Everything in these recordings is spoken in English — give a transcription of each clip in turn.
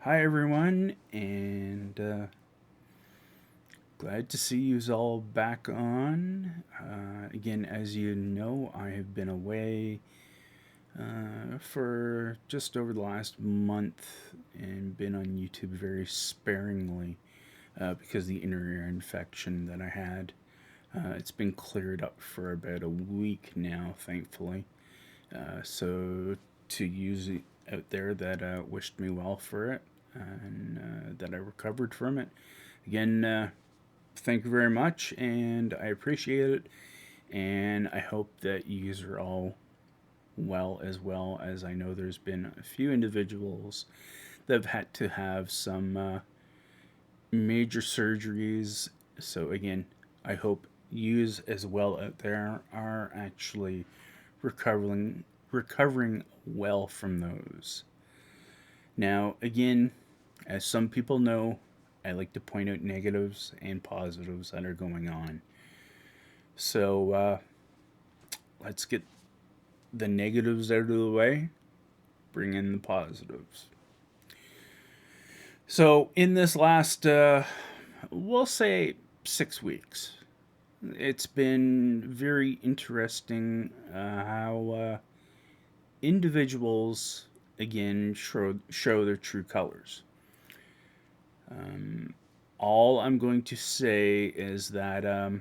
Hi everyone, and glad to see you all back on. Again, as you know, I have been away for just over the last month and been on YouTube very sparingly because of the inner ear infection that I had. It's been cleared up for about a week now, thankfully. So to use it out there that wished me well for it and that I recovered from it. Again, thank you very much, and I appreciate it. And I hope that you are all well as I know there's been a few individuals that have had to have some major surgeries. So again, I hope yous as well out there are actually recovering well from those. Now, again, as some people know, I like to point out negatives and positives that are going on. So let's get the negatives out of the way, bring in the positives. So, in this last, we'll say 6 weeks, it's been very interesting how individuals, again, show their true colors. All I'm going to say is that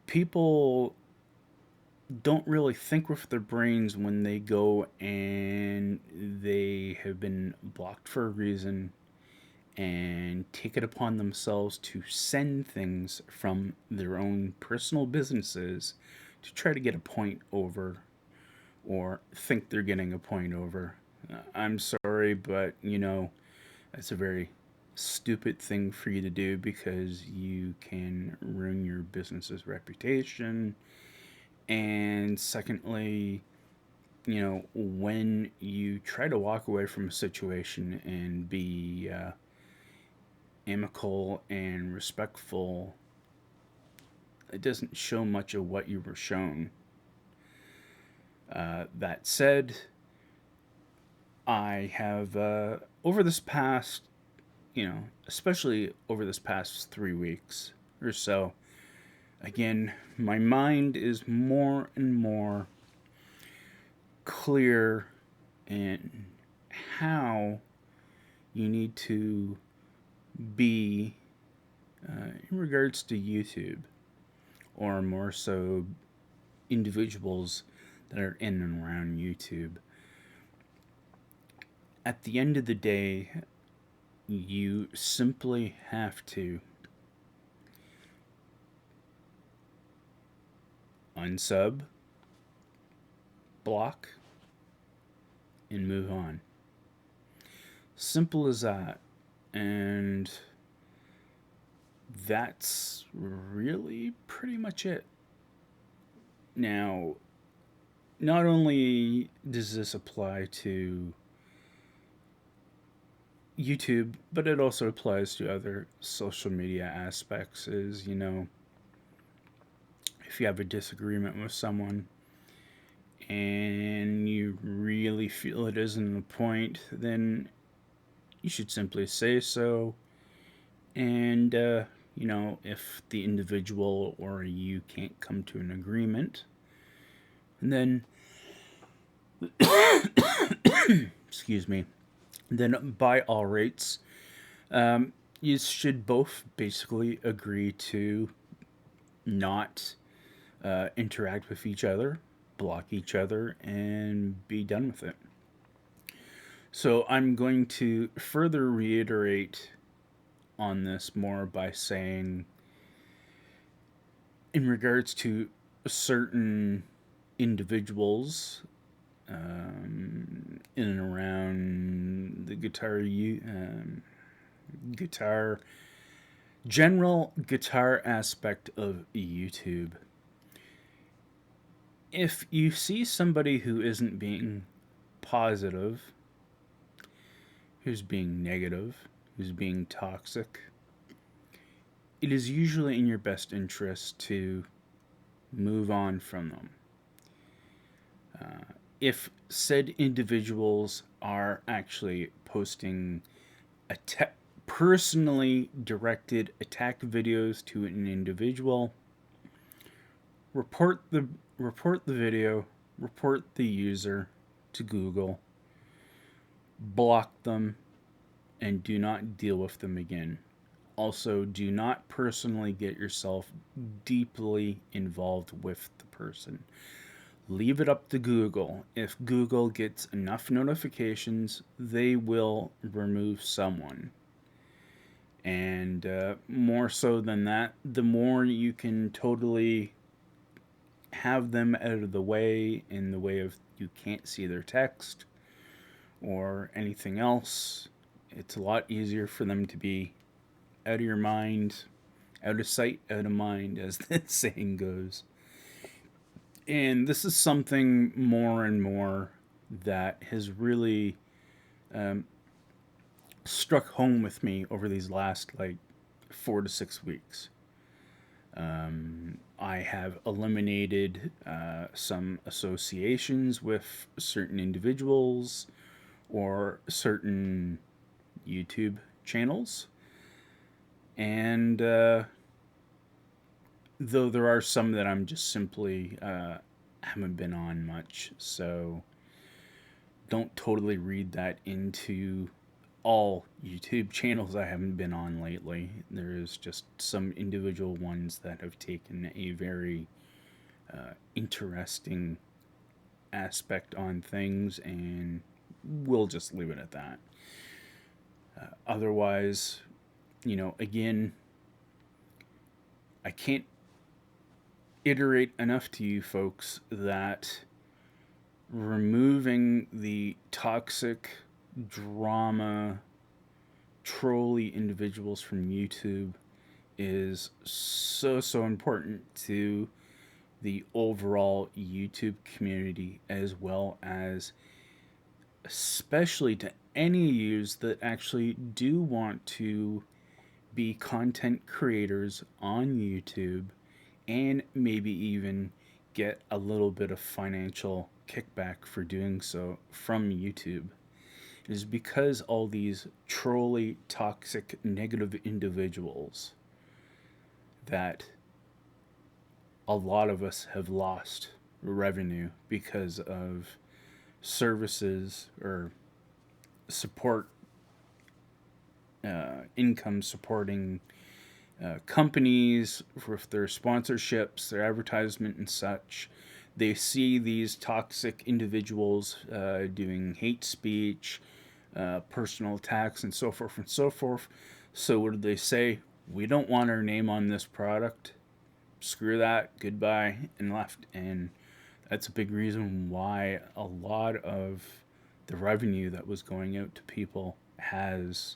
people don't really think with their brains when they go and they have been blocked for a reason and take it upon themselves to send things from their own personal businesses to try to get a point over or think they're getting a point over. I'm sorry, but that's a very stupid thing for you to do because you can ruin your business's reputation. And secondly, when you try to walk away from a situation and be amicable and respectful, it doesn't show much of what you were shown. That said, I have, over this past, especially over this past 3 weeks or so, again, my mind is more and more clear in how you need to be in regards to YouTube, or more so individuals that are in and around YouTube. At the end of the day, you simply have to unsub, block, and move on. Simple as that. And that's really pretty much it. Now, not only does this apply to YouTube, but it also applies to other social media aspects. Is, if you have a disagreement with someone and you really feel it isn't a point, then you should simply say so. And, if the individual or you can't come to an agreement, then, excuse me, then by all rights, you should both basically agree to not interact with each other, block each other, and be done with it. So I'm going to further reiterate on this more by saying, in regards to certain individuals in and around the guitar general guitar aspect of YouTube. If you see somebody who isn't being positive, who's being negative, who's being toxic, it is usually in your best interest to move on from them. if said individuals are actually posting personally directed attack videos to an individual, report the report the video, report the user to Google, block them, and do not deal with them again. Also, do not personally get yourself deeply involved with the person. Leave it up to Google. If Google gets enough notifications, they will remove someone. And more so than that, the more you can totally have them out of the way, in the way of you can't see their text or anything else, it's a lot easier for them to be out of your mind, out of sight, out of mind, as the saying goes. And this is something more and more that has really um, struck home with me over these last like 4 to 6 weeks. I have eliminated some associations with certain individuals or certain YouTube channels. And though there are some that I'm just simply haven't been on much, so don't totally read that into all YouTube channels I haven't been on lately. There's just some individual ones that have taken a very interesting aspect on things, and we'll just leave it at that. Otherwise, again, I can't iterate enough to you folks that removing the toxic drama trolly individuals from YouTube is so important to the overall YouTube community, as well as especially to any of you that actually do want to be content creators on YouTube and maybe even get a little bit of financial kickback for doing so from YouTube. It is because all these trolly, toxic, negative individuals that a lot of us have lost revenue because of services or support, income supporting companies with their sponsorships, their advertisement, and such. They see these toxic individuals doing hate speech, personal attacks, and so forth and so forth. So, what do they say? We don't want our name on this product. Screw that. Goodbye. And left. And that's a big reason why a lot of the revenue that was going out to people has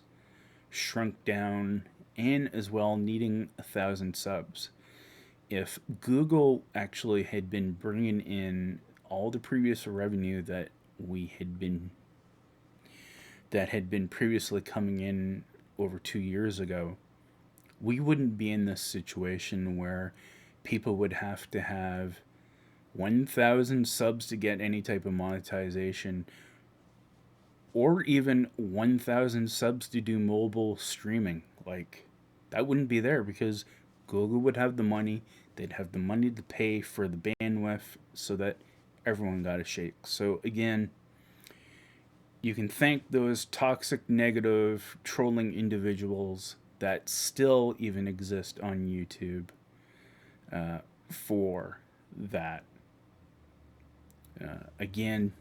shrunk down, and as well needing 1,000 subs. If Google actually had been bringing in all the previous revenue that had been previously coming in over 2 years ago, we wouldn't be in this situation where people would have to have 1,000 subs to get any type of monetization, or even 1,000 subs to do mobile streaming. Like, that wouldn't be there because Google would have the money. They'd have the money to pay for the bandwidth so that everyone got a shake. So, again, you can thank those toxic, negative, trolling individuals that still even exist on YouTube for that. Again,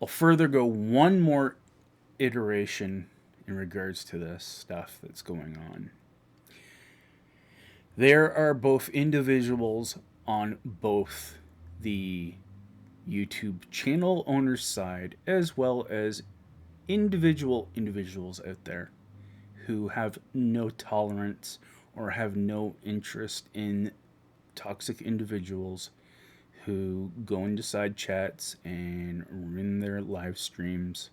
I'll further go one more iteration in regards to this stuff that's going on. There are both individuals on both the YouTube channel owner's side as well as individuals out there who have no tolerance or have no interest in toxic individuals who go into side chats and ruin their live streams,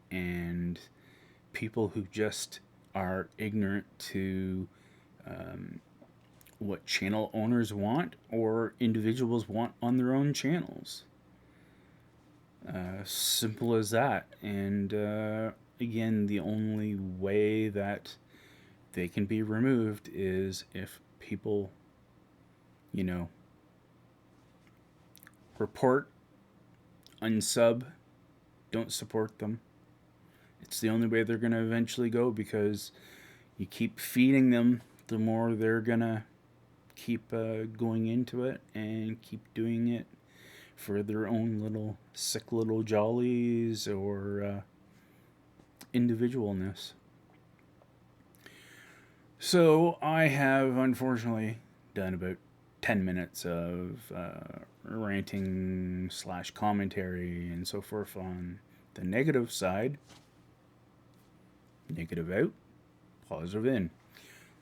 and people who just are ignorant to what channel owners want or individuals want on their own channels. Simple as that. And again, the only way that they can be removed is if people, you know, report, unsub, don't support them. It's the only way they're going to eventually go, because you keep feeding them, the more they're going to keep going into it and keep doing it for their own little sick little jollies or individualness. So I have unfortunately done about 10 minutes of ranting slash commentary and so forth on the negative side. Negative out, positive in.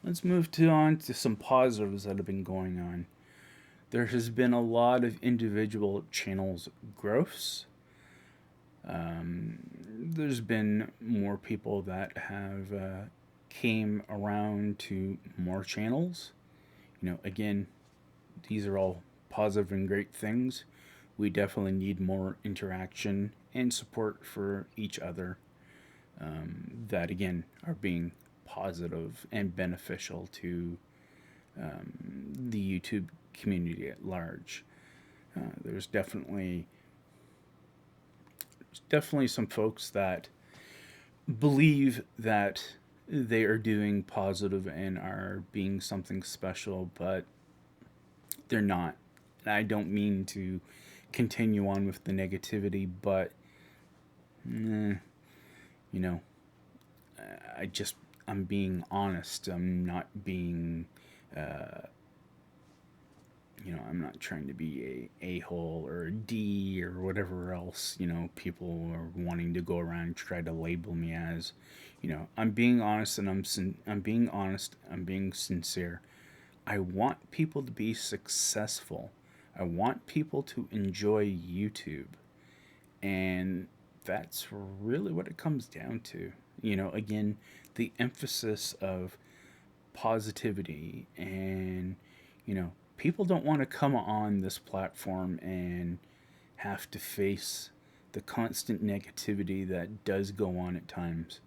Let's move on to some positives that have been going on. There has been a lot of individual channels growths. There's been more people that have came around to more channels. Again, these are all positive and great things. We definitely need more interaction and support for each other, that again are being positive and beneficial to the YouTube community at large. There's definitely some folks that believe that they are doing positive and are being something special, but they're not. I don't mean to continue on with the negativity, but you know, I'm being honest. I'm not being, I'm not trying to be a hole or a D or whatever else, people are wanting to go around and try to label me as. I'm being honest, and I'm being honest. I'm being sincere. I want people to be successful. I want people to enjoy YouTube. And that's really what it comes down to. Again, the emphasis of positivity, and, people don't want to come on this platform and have to face the constant negativity that does go on at times.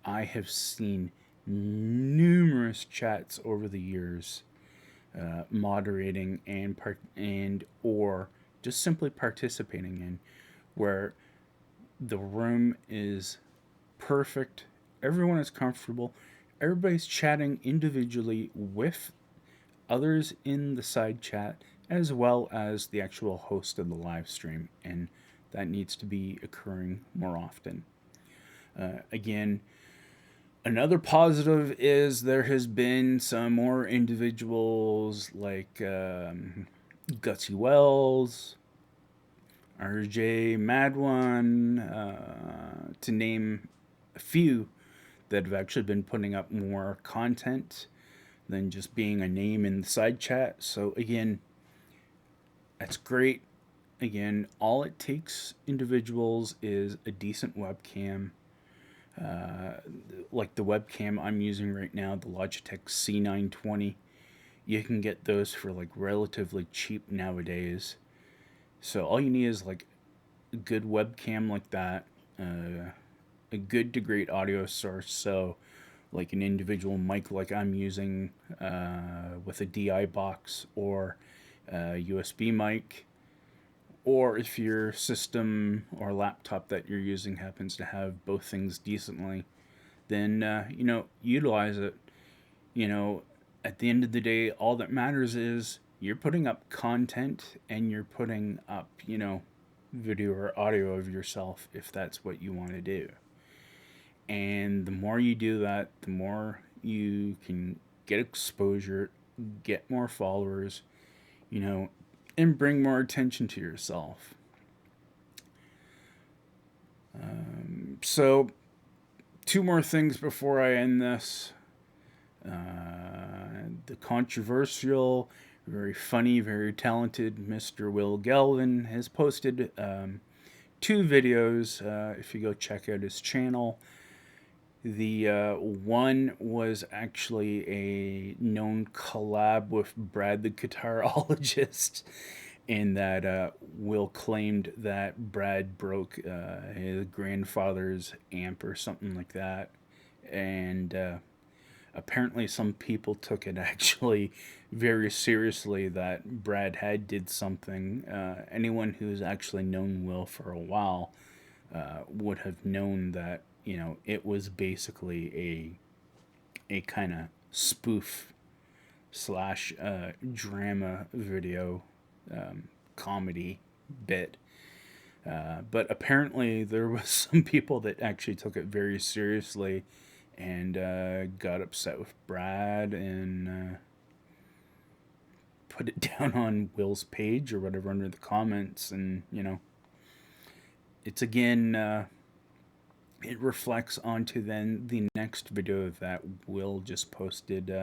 I have seen numerous chats over the years, moderating and or just simply participating in, where the room is perfect, everyone is comfortable, everybody's chatting individually with others in the side chat, as well as the actual host of the live stream, and that needs to be occurring more often. Again, another positive is there has been some more individuals like Gutsy Wells, RJ Madone, to name a few, that have actually been putting up more content than just being a name in the side chat. So again, that's great. Again, all it takes, individuals, is a decent webcam. Like the webcam I'm using right now, the Logitech C920. You can get those for like relatively cheap nowadays. So all you need is like a good webcam like that, a good to great audio source. So like an individual mic like I'm using, with a DI box, or a USB mic, or if your system or laptop that you're using happens to have both things decently, then utilize it. At the end of the day, all that matters is you're putting up content, and you're putting up video or audio of yourself, if that's what you want to do. And the more you do that, the more you can get exposure, get more followers, and bring more attention to yourself. So, two more things before I end this. The controversial, very funny, very talented Mr. Will Galvin has posted two videos. If you go check out his channel, The one was actually a known collab with Brad the guitarologist, in that Will claimed that Brad broke his grandfather's amp or something like that. And apparently some people took it actually very seriously that Brad had did something. Anyone who's actually known Will for a while would have known that, it was basically a kind of spoof slash drama video comedy bit. But apparently there was some people that actually took it very seriously and got upset with Brad and put it down on Will's page or whatever under the comments. And, it's again, it reflects onto then the next video that Will just posted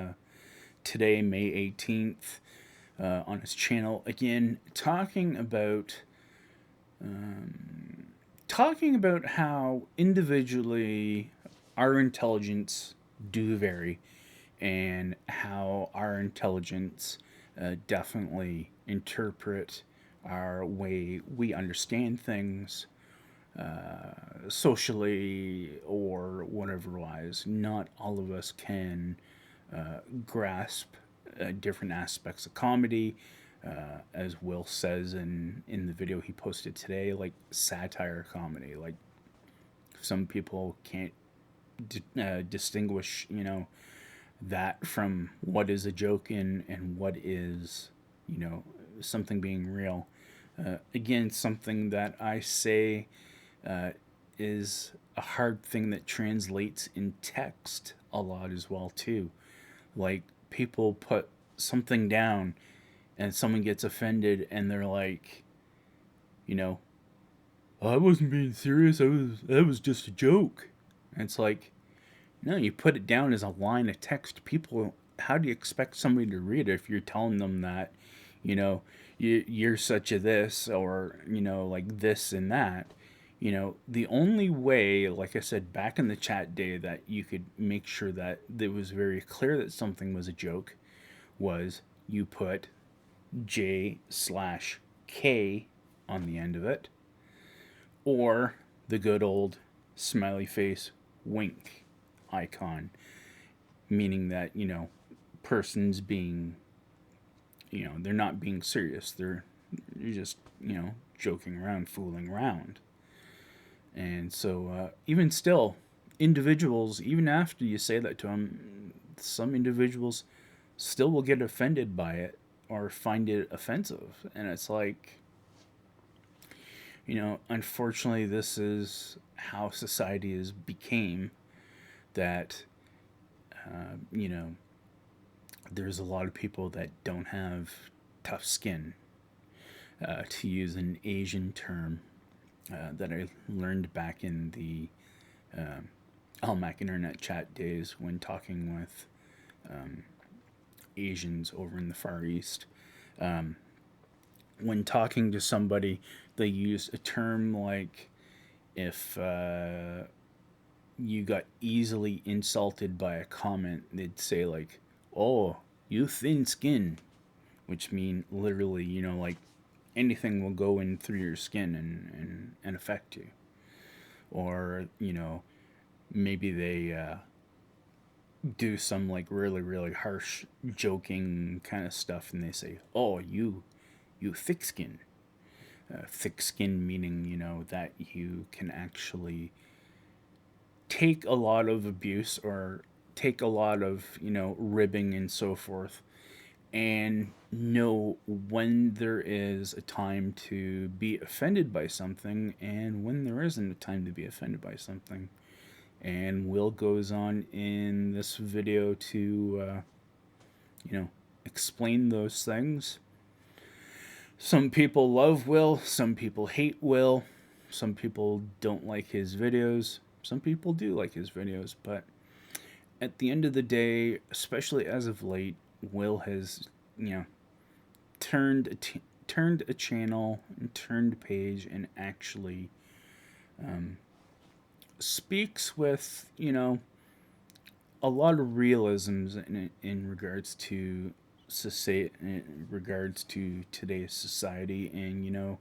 today, May 18th, on his channel. Again, talking about how individually our intelligence do vary, and how our intelligence definitely interpret our way we understand things socially or whatever wise. Not all of us can grasp different aspects of comedy, as Will says in the video he posted today, like satire comedy. Like some people can't distinguish, that from what is a joke and what is, something being real. Again, something that I say uh, is a hard thing that translates in text a lot as well too. Like people put something down and someone gets offended and they're like, you know, I wasn't being serious. That was just a joke. And it's like, no, you put it down as a line of text. People, how do you expect somebody to read it if you're telling them that, you know, you're such a this, or, like this and that? The only way, like I said back in the chat day, that you could make sure that it was very clear that something was a joke was you put J/K on the end of it, or the good old smiley face wink icon, meaning that, persons being, they're not being serious. They're just, joking around, fooling around. And so, even still, individuals, even after you say that to them, some individuals still will get offended by it or find it offensive. And it's like, unfortunately, this is how society has became. That, there's a lot of people that don't have tough skin, to use an Asian term that I learned back in the Almac internet chat days when talking with Asians over in the Far East. When talking to somebody, they use a term like, if you got easily insulted by a comment, they'd say like, "Oh, you thin skin," which mean literally, like anything will go in through your skin and affect you. Or, maybe they do some like really, really harsh joking kind of stuff and they say, "Oh, you thick skin." Thick skin meaning, that you can actually take a lot of abuse or take a lot of, ribbing and so forth, and know when there is a time to be offended by something and when there isn't a time to be offended by something. And Will goes on in this video to, explain those things. Some people love Will, some people hate Will, some people don't like his videos, some people do like his videos, but at the end of the day, especially as of late, Will has, turned turned a channel and turned a page and actually speaks with, a lot of realisms in regards to society, in regards to today's society. And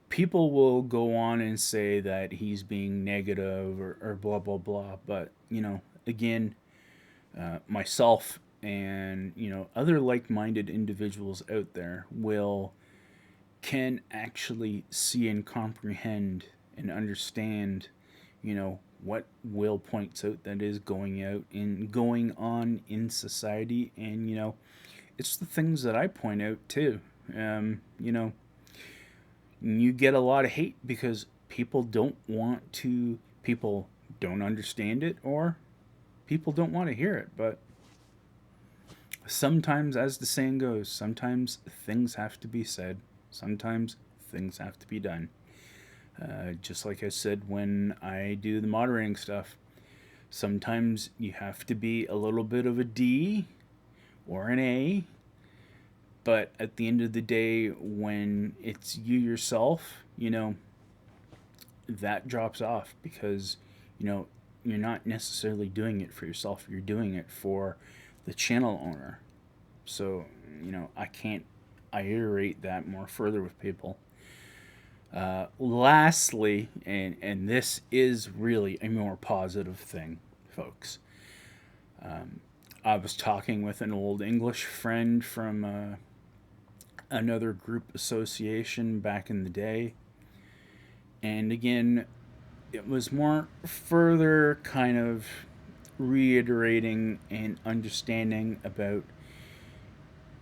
people will go on and say that he's being negative, or blah blah blah, but again, myself and other like-minded individuals out there will can actually see and comprehend and understand, what Will points out that is going on in society. And it's the things that I point out too. You get a lot of hate because people don't understand it, or people don't want to hear it. But sometimes, as the saying goes, sometimes things have to be said, sometimes things have to be done. Just like I said when I do the moderating stuff, sometimes you have to be a little bit of a D or an A, but at the end of the day, when it's you yourself, that drops off, because you know you're not necessarily doing it for yourself, you're doing it for the channel owner. So I can't iterate that more further with people. Lastly, and this is really a more positive thing, folks. I was talking with an old English friend from another group association back in the day. And again, it was more further kind of reiterating and understanding about,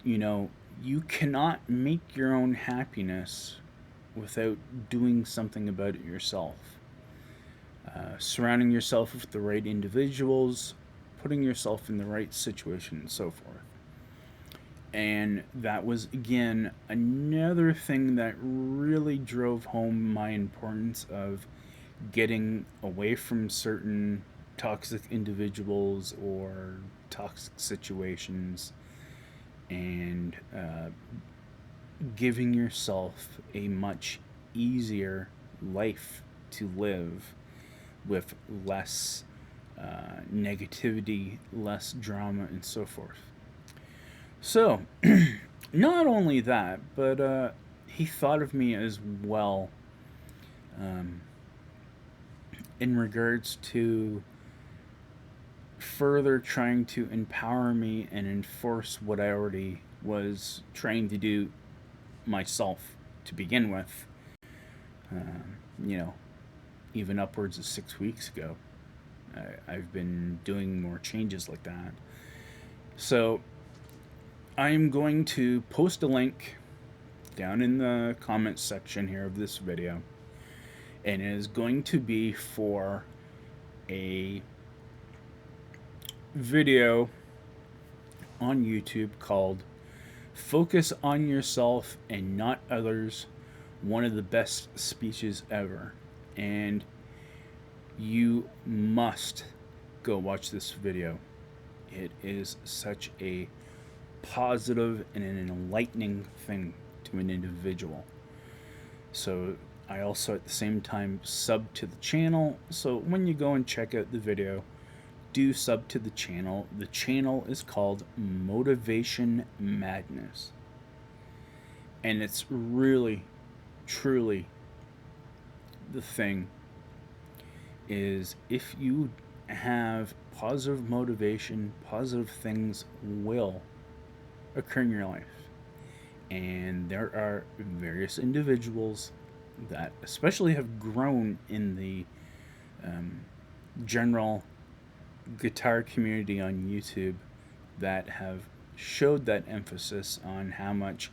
you cannot make your own happiness without doing something about it yourself. Surrounding yourself with the right individuals, putting yourself in the right situation, and so forth. And that was, again, another thing that really drove home my importance of getting away from certain toxic individuals or toxic situations, and giving yourself a much easier life to live, with less negativity, less drama, and so forth. So, not only that, but he thought of me as well, um, in regards to further trying to empower me and enforce what I already was trying to do myself to begin with. Um, you know, even upwards of 6 weeks ago, I've been doing more changes like that. So I'm going to post a link down in the comments section here of this video, and it is going to be for a video on YouTube called "Focus on Yourself and Not Others, One of the Best Speeches Ever." And you must go watch this video. It is such a positive and an enlightening thing to an individual. So I also at the same time sub to the channel. So when you go and check out the video, do sub to the channel. The channel is called Motivation Madness. And it's really, truly, the thing is, if you have positive motivation, positive things will occur in your life. And there are various individuals that especially have grown in the general guitar community on YouTube, that have showed that emphasis on how much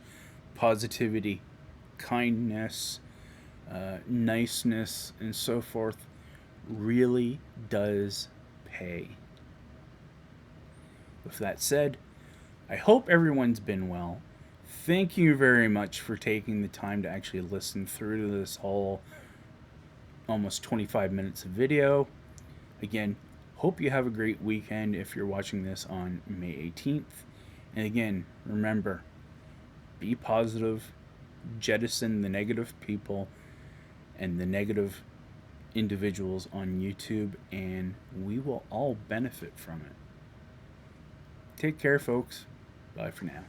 positivity, kindness, niceness, and so forth really does pay. With that said, I hope everyone's been well. Thank you very much for taking the time to actually listen through this whole almost 25 minutes of video. Again, hope you have a great weekend if you're watching this on May 18th. And again, remember, be positive, jettison the negative people and the negative individuals on YouTube, and we will all benefit from it. Take care, folks. Bye for now.